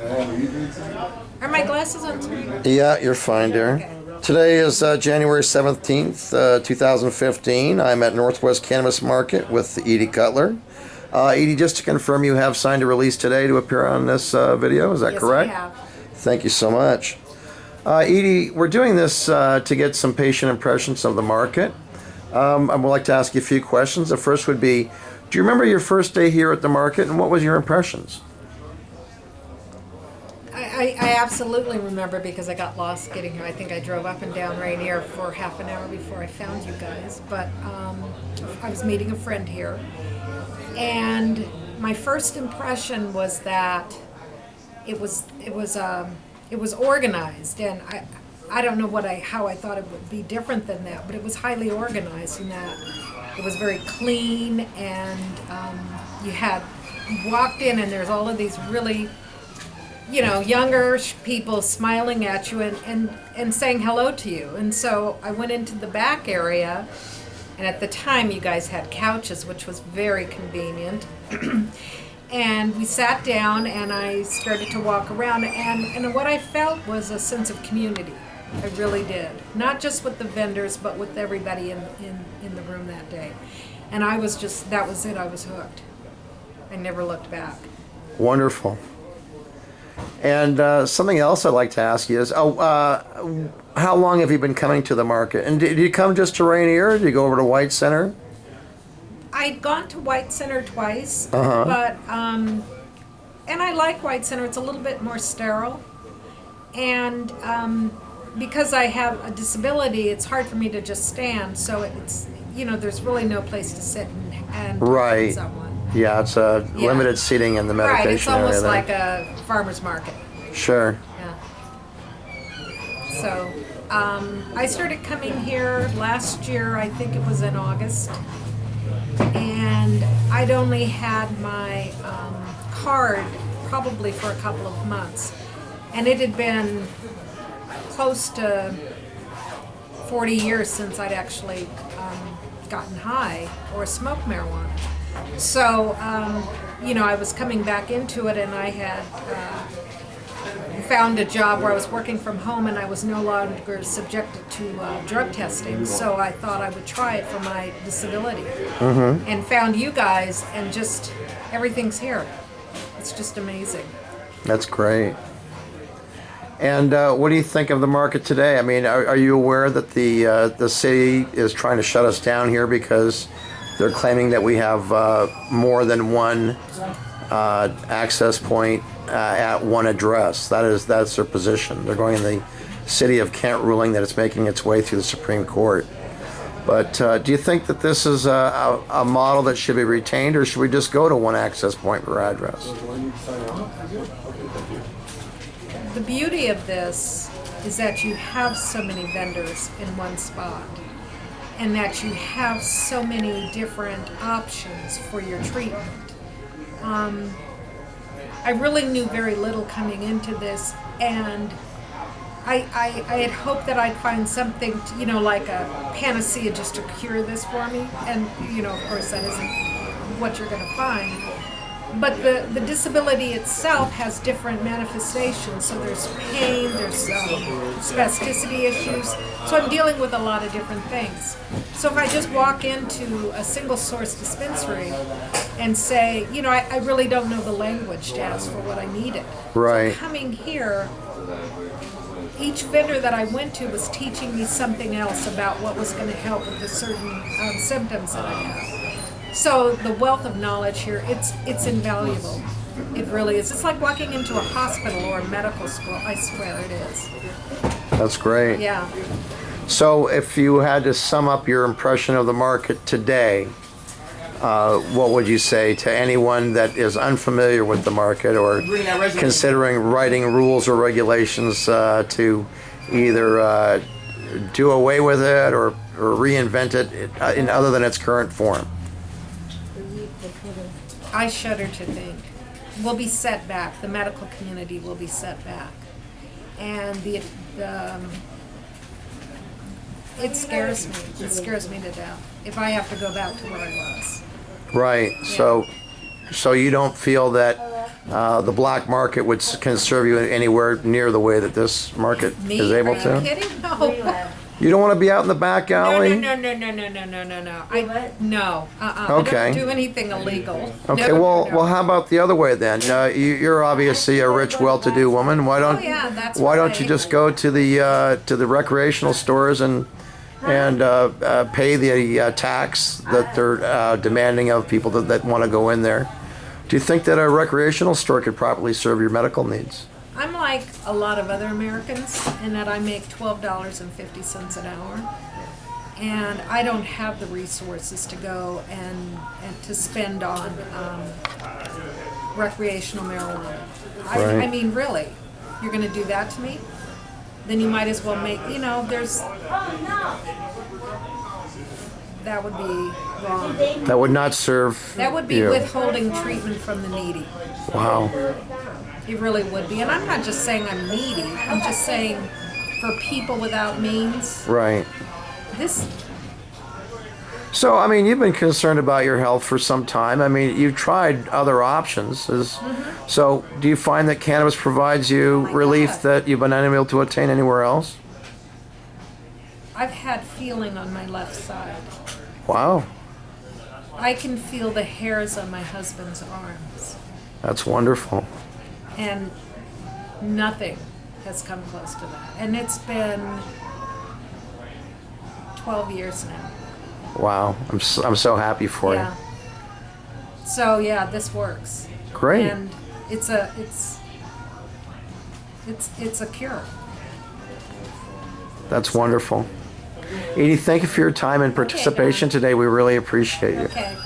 Are my glasses on screen? Yeah, you're fine, dear. Okay. Today is January 17th, 2015. I'm at Northwest Cannabis Market with Edie Cutler. Edie, just to confirm, you have signed a release today to appear on this video. Is that Yes, correct? I have. Thank you so much. Edie, we're doing this to get some patient impressions of the market. I would like to ask you a few questions. The first would be, do you remember your first day here at the market, and what was your impressions? I absolutely remember because I got lost getting here. I think I drove up and down Rainier for half an hour before I found you guys. But I was meeting a friend here, and my first impression was that it was organized, and I don't know how I thought it would be different than that, but it was highly organized in that it was very clean, and you walked in and there's all of these really, younger people smiling at you and saying hello to you. And so I went into the back area, and at the time you guys had couches, which was very convenient. And we sat down and I started to walk around, and what I felt was a sense of community. I really did. Not just with the vendors, but with everybody in the room that day. And that was it, I was hooked. I never looked back. Wonderful. And something else I'd like to ask you is, how long have you been coming to the market? And did you come just to Rainier, or did you go over to White Center? I'd gone to White Center twice, Uh-huh. but and I like White Center. It's a little bit more sterile, and because I have a disability, it's hard for me to just stand. So it's there's really no place to sit and talk Right. with someone. Yeah, it's limited seating in the meditation Right, it's almost area like there. a farmer's market. Sure. Yeah. So I started coming here last year. I think it was in August. And I'd only had my card probably for a couple of months. And it had been close to 40 years since I'd actually gotten high or smoked marijuana. So, I was coming back into it, and I had found a job where I was working from home, and I was no longer subjected to drug testing. So I thought I would try it for my disability, and found you guys, and just everything's here. It's just amazing. That's great. And what do you think of the market today? I mean, are you aware that the city is trying to shut us down here because they're claiming that we have more than one access point at one address? That's their position. They're going in the city of Kent ruling that it's making its way through the Supreme Court. But do you think that this is a model that should be retained, or should we just go to one access point per address? The beauty of this is that you have so many vendors in one spot, and that you have so many different options for your treatment. I really knew very little coming into this, and I had hoped that I'd find something, like a panacea just to cure this for me. And, of course, that isn't what you're going to find. But the disability itself has different manifestations. So there's pain, there's spasticity issues. So I'm dealing with a lot of different things. So if I just walk into a single source dispensary and say, I really don't know the language to ask for what I needed. Right. So coming here, each vendor that I went to was teaching me something else about what was going to help with the certain symptoms that I have. So the wealth of knowledge here, it's invaluable. It really is. It's like walking into a hospital or a medical school. I swear it is. That's great. Yeah. So if you had to sum up your impression of the market today, what would you say to anyone that is unfamiliar with the market or considering writing rules or regulations to either do away with it or reinvent it in other than its current form? I shudder to think. We'll be set back. The medical community will be set back. And it scares me. It scares me to death if I have to go back to where I was. Right. Yeah. So you don't feel that the black market can serve you anywhere near the way that this market Me? is able Are you to? kidding? No. You don't want to be out in the back alley? No. No. I Okay. don't do anything illegal. Okay, No, well, no. well, how about the other way then? You're obviously a rich, well-to-do woman. Why don't Oh, yeah, that's why don't you right. just go to the recreational stores and pay the tax that they're demanding of people that want to go in there? Do you think that a recreational store could properly serve your medical needs? I'm like a lot of other Americans in that I make $12.50 an hour. And I don't have the resources to go and to spend on recreational marijuana. Right. I mean, really, you're going to do that to me? Then you might as well make, there's, that would be wrong. That would not serve That would be you. withholding treatment from the needy. Wow. It really would be. And I'm not just saying I'm needy. I'm just saying for people without means, Right. this, So, I mean, you've been concerned about your health for some time. I mean, you've tried other options. So, do you find that cannabis provides you my relief God. that you've been unable to attain anywhere else? I've had feeling on my left side. Wow. I can feel the hairs on my husband's arms. That's wonderful. And nothing has come close to that. And it's been 12 years now. Wow. I'm so happy for Yeah. So yeah, this works. you. Great. And it's a cure. That's wonderful. Edie, thank you for your time and participation today. We really appreciate you. Okay.